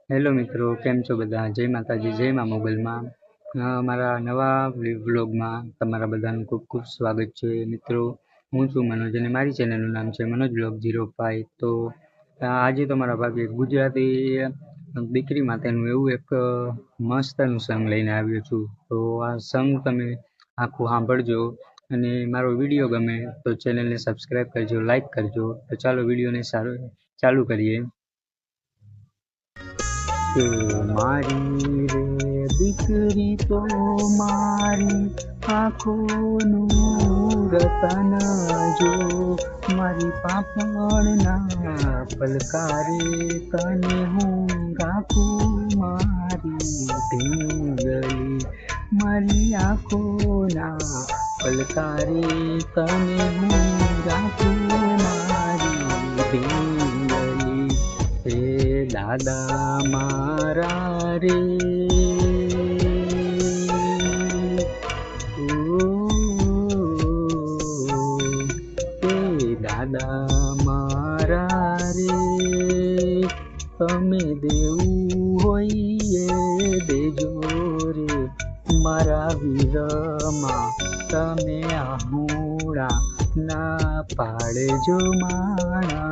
Hello મિત્રો, કેમ છો બધા? જય માતાજી, જય મા મોગલમાં. મારા નવા વ્લોગમાં તમારા બધાનું ખૂબ ખૂબ સ્વાગત છે. મિત્રો, હું છું મનોજ અને મારી ચેનલનું નામ છે મનોજ બ્લોગ 05. તો આજે તો મારા ભાગે ગુજરાતી દીકરી માટેનું એવું એક મસ્તનું સોંગ લઈને આવ્યો છું. તો આ સોંગ તમે આખું સાંભળજો અને મારો વિડીયો ગમે તો ચેનલને સબસ્ક્રાઈબ કરજો, લાઈક કરજો. તો ચાલો વિડીયોને ચાલુ કરીએ. કે મારી રે દીકરી તો મારી આંખોનું રતન જો, મારી પાપણના પલકારે તને હું રાખું મારી ઢીંગલી, મારી આંખોના પલકારે તને હું રાખું મારી ઢીંગલી. હે દાદા મારા રે, હે દાદા મારા રે, તમે દેવું હોય એ દેજો રે, મારા વીરમાં તમે આહુડા ના પાડજો મારા,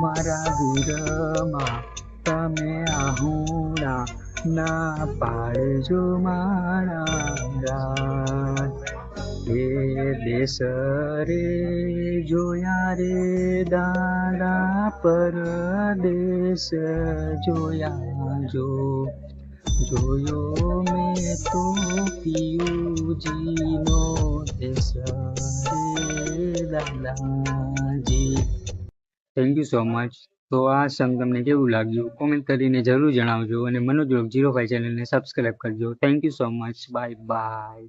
મારા વીરમાં તમે આહુડા ના પાડજો મારા. એ દેશ રે જોયા રે દાદા, પરદેશ જોયા જો, જોયો મેં તો પિયુજીનો દેશ રે દાદાજી. Thank you so much. તો આ સોંગ તમને કેવું લાગ્યું કોમેન્ટ કરીને જરૂર જણાવજો અને મનોજ બ્લોગ 05 ચેનલને સબસ્ક્રાઈબ કરજો. Thank you so much. Bye bye.